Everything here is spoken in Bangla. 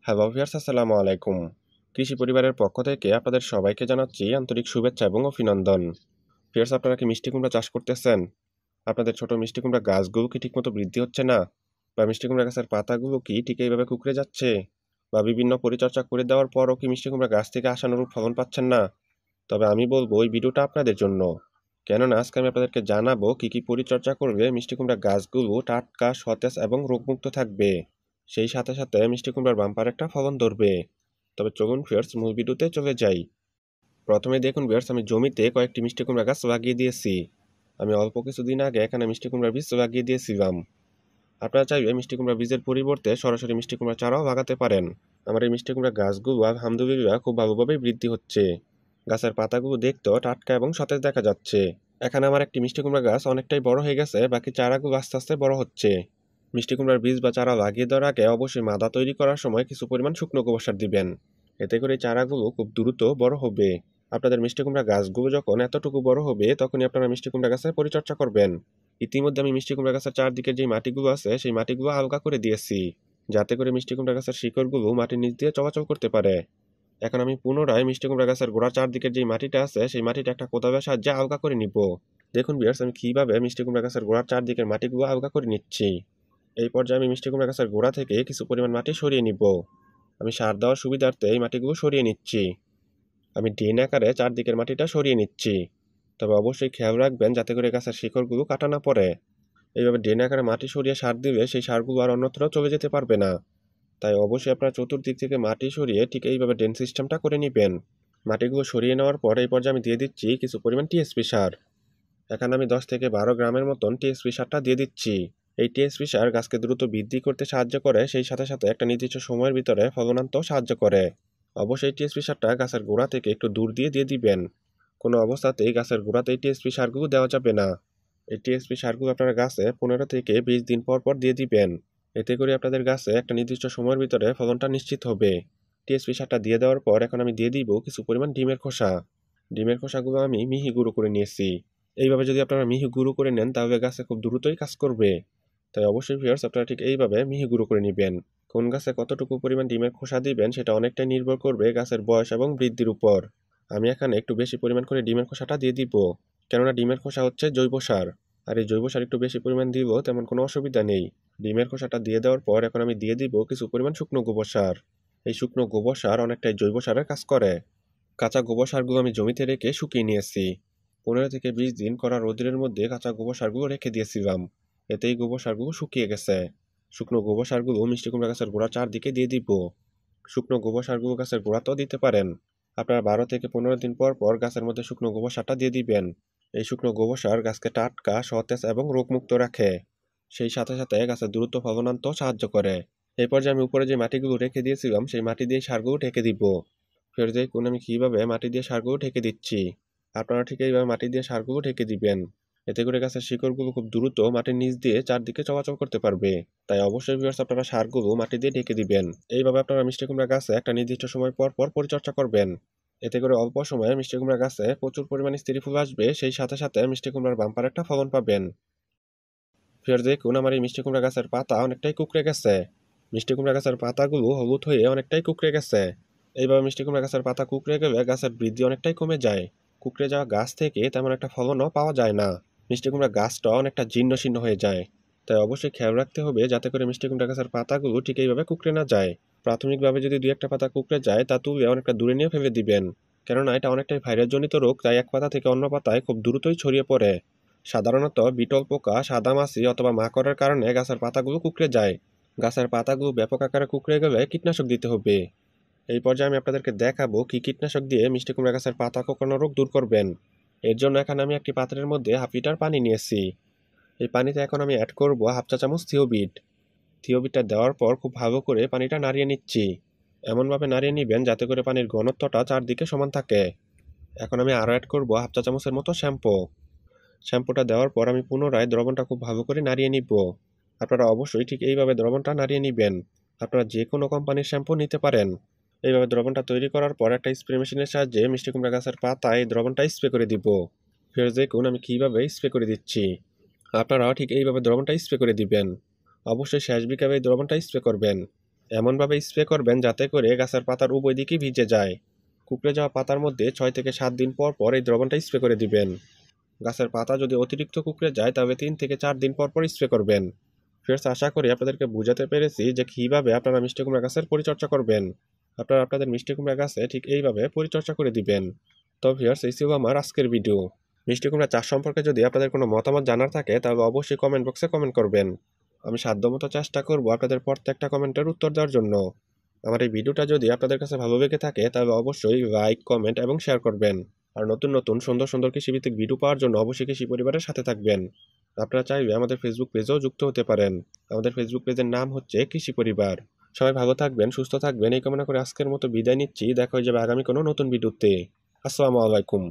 হ্যালো ভিউয়ার্স, আসসালামু আলাইকুম। কৃষি পরিবারের পক্ষ থেকে আপনাদের সবাইকে জানাচ্ছি আন্তরিক শুভেচ্ছা এবং অভিনন্দন। ভিউয়ার্স, আপনারা কি মিষ্টি কুমড়া চাষ করতেছেন? আপনাদের ছোট মিষ্টি কুমড়া গাছগুলো কি ঠিকমতো বৃদ্ধি হচ্ছে না? বা মিষ্টি কুমড়া গাছের পাতাগুলো কি ঠিক এইভাবে কুঁকড়ে যাচ্ছে? বা বিভিন্ন পরিচর্যা করে দেওয়ার পরও কি মিষ্টি কুমড়া গাছ থেকে আশানুরূপ ফলন পাচ্ছেন না? তবে আমি বলবো এই ভিডিওটা আপনাদের জন্য। কেননা আজকে আমি আপনাদেরকে জানাবো কি কি পরিচর্যা করলে মিষ্টি কুমড়া গাছগুলো টাটকা, সতেজ এবং রোগমুক্ত থাকবে। সেই সাথে সাথে মিষ্টি কুমড়ার বাম্পার একটা ফলন ধরবে। তবে চলুন ভিউয়ার্স, মূল ভিডিওতে চলে যাই। প্রথমে দেখুন ভিউয়ার্স, আমি জমিতে কয়েকটি মিষ্টি কুমড়া গাছ লাগিয়ে দিয়েছি। আমি অল্প কিছুদিন আগে এখানে মিষ্টি কুমড়ার বীজ লাগিয়ে দিয়েছিলাম। আপনারা চাইলে মিষ্টি কুমড়া বীজের পরিবর্তে সরাসরি মিষ্টি কুমড়া চারাও লাগাতে পারেন। আমার এই মিষ্টি কুমড়া গাছগুলো আলহামদুলিল্লাহ খুব ভালোভাবেই বৃদ্ধি হচ্ছে। গাছের পাতাগুলো দেখতেও টাটকা এবং সতেজ দেখা যাচ্ছে। এখানে আমার একটি মিষ্টি কুমড়া গাছ অনেকটাই বড় হয়ে গেছে, বাকি চারাগুলো আস্তে আস্তে বড় হচ্ছে। মিষ্টি কুমড়ার বীজ বা চারা লাগিয়ে দেওয়ার আগে অবশ্যই মাদা তৈরি করার সময় কিছু পরিমাণ শুকনো গোবর সার দিবেন। এতে করে এই চারাগুলো খুব দ্রুত বড় হবে। আপনাদের মিষ্টি কুমড়া গাছগুলো যখন এতটুকু বড় হবে তখনই আপনারা মিষ্টি কুমড়া গাছের পরিচর্যা করবেন। ইতিমধ্যে আমি মিষ্টি কুমড়া গাছের চারদিকের যে মাটিগুলো আছে সেই মাটিগুলো আলগা করে দিয়েছি, যাতে করে মিষ্টি কুমড়া গাছের শিকড়গুলো মাটির নিচ দিয়ে চলাচল করতে পারে। এখন আমি পুনরায় মিষ্টি কুমড়া গাছের গোড়ার চারদিকের যে মাটিটা আছে সেই মাটিটা একটা কোদালের সাহায্যে আলগা করে নিব। দেখুন ভিউয়ার্স, আমি কিভাবে মিষ্টি কুমড়া গাছের গোড়ার চারদিকের মাটিগুলো আলগা করে নিচ্ছি। এই পর্যায়ে আমি মিষ্টি কুমড়া গাছের গোড়া থেকে কিছু পরিমাণ মাটি সরিয়ে নিব। আমি সার দেওয়ার সুবিধার্থে এই মাটিগুলো সরিয়ে নিচ্ছি। আমি ড্রেন আকারে চারদিকের মাটিটা সরিয়ে নিচ্ছি। তবে অবশ্যই খেয়াল রাখবেন যাতে করে গাছের শিকড়গুলো কাটা না পড়ে। এইভাবে ড্রেন আকারে মাটি সরিয়ে সার দিলে সেই সারগুলো আর অন্যত্র চলে যেতে পারবে না। তাই অবশ্যই আপনারা চতুর্দিক থেকে মাটি সরিয়ে ঠিক এইভাবে ড্রেন সিস্টেমটা করে নেবেন। মাটিগুলো সরিয়ে নেওয়ার পর এই পর্যায়ে আমি দিয়ে দিচ্ছি কিছু পরিমাণ টিএসপি সার। এখানে আমি 10 থেকে 12 গ্রামের মতন টিএসপি সারটা দিয়ে দিচ্ছি। এই টিএসপি সার গাছকে দ্রুত বৃদ্ধি করতে সাহায্য করে, সেই সাথে সাথে একটা নির্দিষ্ট সময়ের ভিতরে ফলন আনতেও সাহায্য করে। অবশ্যই টিএসপি সারটা গাছের গোড়া থেকে একটু দূর দিয়ে দিবেন। কোনো অবস্থাতেই গাছের গোড়াতে এই টিএসপি সারগুলো দেওয়া যাবে না। এই টিএসপি সারগুলো আপনারা গাছে 15 থেকে 20 দিন পর পর দিয়ে দিবেন। এতে করে আপনাদের গাছে একটা নির্দিষ্ট সময়ের ভিতরে ফলনটা নিশ্চিত হবে। টিএসপি সারটা দিয়ে দেওয়ার পর এখন আমি দিয়ে দিব কিছু পরিমাণ ডিমের খোসা। ডিমের খোসাগুলো আমি মিহি গুঁড়ো করে নিয়েছি। এইভাবে যদি আপনারা মিহি গুঁড়ো করে নেন তাহলে গাছে খুব দ্রুতই কাজ করবে। তাই অবশ্যই ভিউয়ার্স, আপনারা ঠিক এইভাবে মিহি গুঁড়ো করে নেবেন। কোন গাছে কতটুকু পরিমাণ ডিমের খোসা দিবেন সেটা অনেকটাই নির্ভর করবে গাছের বয়স এবং বৃদ্ধির উপর। আমি এখানে একটু বেশি পরিমাণ করে ডিমের খোসাটা দিয়ে দিব, কেননা ডিমের খোসা হচ্ছে জৈব সার। আর এই জৈব সার একটু বেশি পরিমাণ দিব তেমন কোনো অসুবিধা নেই। ডিমের খোসাটা দিয়ে দেওয়ার পর এখন আমি দিয়ে দিব কিছু পরিমাণ শুকনো গোবর সার। এই শুকনো গোবর সার অনেকটাই জৈব সারের কাজ করে। কাঁচা গোবর সারগুলো আমি জমিতে রেখে শুকিয়ে নিয়েছি। 15 থেকে 20 দিন কড়া রোদের মধ্যে কাঁচা গোবর সারগুলো রেখে দিয়েছিলাম। এতেই গোবর সারগুলো শুকিয়ে গেছে। শুকনো গোবর সারগুলো মিষ্টি কুমড়া গাছের গোড়া চারদিকে দিয়ে দিব। শুকনো গোবর সারগুলো গাছের গোড়াতেও দিতে পারেন। আপনারা 12 থেকে 15 দিন পর পর গাছের মধ্যে শুকনো গোবর সারটা দিয়ে দিবেন। এই শুকনো গোবর সার গাছকে টাটকা, সতেজ এবং রোগমুক্ত রাখে। সেই সাথে সাথে গাছের দ্রুত ফলন আনতেও সাহায্য করে। এই পর্যায়ে আমি উপরে যে মাটিগুলো রেখে দিয়েছিলাম সেই মাটি দিয়ে সারগুলো ঢেকে দিব। ফের দেখুন আমি কিভাবে মাটি দিয়ে সারগুলো ঢেকে দিচ্ছি। আপনারা ঠিক এইভাবে মাটি দিয়ে সারগুলো ঢেকে দিবেন। এতে করে গাছের শিকড়গুলো খুব দ্রুত মাটির নিচ দিয়ে চারদিকে চলাচল করতে পারবে। তাই অবশ্যই ভিউয়ার্স, আপনারা সারগুলো মাটি দিয়ে ঢেকে দিবেন। এইভাবে আপনারা মিষ্টি কুমড়া গাছে একটা নির্দিষ্ট সময় পর পর পরিচর্যা করবেন। এতে করে অল্প সময়ে মিষ্টি কুমড়া গাছে প্রচুর পরিমাণে স্ত্রী ফুল আসবে, সেই সাথে সাথে মিষ্টি কুমড়ার বাম্পার একটা ফলন পাবেন। ফের দেখুন আমার এই মিষ্টি কুমড়া গাছের পাতা অনেকটাই কুঁকড়ে গেছে। মিষ্টি কুমড়া গাছের পাতাগুলো হলুদ হয়ে অনেকটাই কুঁকড়ে গেছে। এইভাবে মিষ্টি কুমড়া গাছের পাতা কুঁকড়ে গেলে গাছের বৃদ্ধি অনেকটাই কমে যায়। কুঁকড়ে যাওয়া গাছ থেকে তেমন একটা ফলনও পাওয়া যায় না। মিষ্টি কুমড়া গাছটা অনেকটা জীর্ণ শীর্ণ হয়ে যায়। তাই অবশ্যই খেয়াল রাখতে হবে যাতে করে মিষ্টি কুমড়া গাছের পাতাগুলো ঠিক এইভাবে কুঁকড়ে না যায়। প্রাথমিকভাবে যদি দুই একটা পাতা কুঁকড়ে যায় তা তুলে অনেকটা দূরে নিয়ে ফেলে দিবেন, কেননা এটা অনেকটাই ভাইরাসজনিত রোগ, তাই এক পাতা থেকে অন্য পাতায় খুব দ্রুতই ছড়িয়ে পড়ে। সাধারণত বিটল পোকা, সাদামাছি অথবা মাকড়ের কারণে গাছের পাতাগুলো কুঁকড়ে যায়। গাছের পাতাগুলো ব্যাপক আকারে কুঁকড়ে গেলে কীটনাশক দিতে হবে। এই পর্যায়ে আমি আপনাদেরকে দেখাবো কি কীটনাশক দিয়ে মিষ্টি কুমড়া গাছের পাতা কোঁকড়ানো রোগ দূর করবেন। এর জন্য এখানে আমি একটি পাত্রের মধ্যে হাফ লিটার পানি নিয়েছি। এই পানিতে এখন আমি অ্যাড করব হাফ চা চামচ থিওবিট। থিওবিটটা দেওয়ার পর খুব ভালো করে পানিটা নাড়িয়ে নিচ্ছি। এমনভাবে নাড়িয়ে নিবেন যাতে করে পানির ঘনত্বটা চারদিকে সমান থাকে। এখন আমি আরও অ্যাড করব হাফ চা চামচের মতো শ্যাম্পু। শ্যাম্পুটা দেওয়ার পর আমি পুনরায় দ্রবণটা খুব ভালো করে নাড়িয়ে নিব। আপনারা অবশ্যই ঠিক এইভাবে দ্রবণটা নাড়িয়ে নিবেন। আপনারা যে কোনো কোম্পানির শ্যাম্পু নিতে পারেন। এইভাবে দ্রবণটা তৈরি করার পর একটা স্প্রে মেশিনের সাহায্যে মিষ্টি কুমড়া গাছের পাতায় দ্রবণটা স্প্রে করে দিব। ফের দেখুন আমি কীভাবে স্প্রে করে দিচ্ছি। আপনারাও ঠিক এইভাবে দ্রবণটা স্প্রে করে দিবেন। অবশ্যই শেষ বিকালে এই দ্রবণটা স্প্রে করবেন। এমনভাবে স্প্রে করবেন যাতে করে গাছের পাতার উভয় দিকই ভিজে যায়। কুঁকড়ে যাওয়া পাতার মধ্যে 6 থেকে 7 দিন পর পর এই দ্রবণটা স্প্রে করে দিবেন। গাছের পাতা যদি অতিরিক্ত কুঁকড়ে যায় তবে 3 থেকে 4 দিন পর পর স্প্রে করবেন। ফ্রেন্ডস, আশা করি আপনাদেরকে বুঝাতে পেরেছি যে কীভাবে আপনারা মিষ্টি কুমড়া গাছের পরিচর্যা করবেন। আপনারা আপনাদের মিষ্টি কুমড়া গাছে ঠিক এইভাবে পরিচর্যা করে দিবেন। তো ভিউয়ার্স, এই ছিল আমার আজকের ভিডিও। মিষ্টি কুমড়া চাষ সম্পর্কে যদি আপনাদের কোনো মতামত জানার থাকে তাহলে অবশ্যই কমেন্ট বক্সে কমেন্ট করবেন। আমি সাধ্যমতো চেষ্টা করব আপনাদের প্রত্যেকটা কমেন্টের উত্তর দেওয়ার জন্য। আমার এই ভিডিওটা যদি আপনাদের কাছে ভালো লেগে থাকে তাহলে অবশ্যই লাইক, কমেন্ট এবং শেয়ার করবেন। আর নতুন নতুন সুন্দর সুন্দর কৃষিভিত্তিক ভিডিও পাওয়ার জন্য অবশ্যই কৃষি পরিবারের সাথে থাকবেন। আপনারা চাইলে আমাদের ফেসবুক পেজেও যুক্ত হতে পারেন। আমাদের ফেসবুক পেজের নাম হচ্ছে কৃষি পরিবার। সবাই ভালো থাকবেন, সুস্থ থাকবেন এই কামনা করে আজকের মতো বিদায় নিচ্ছি। দেখা হয়ে যাবে আগামী কোনো নতুন ভিডিওতে। আসসালামু আলাইকুম।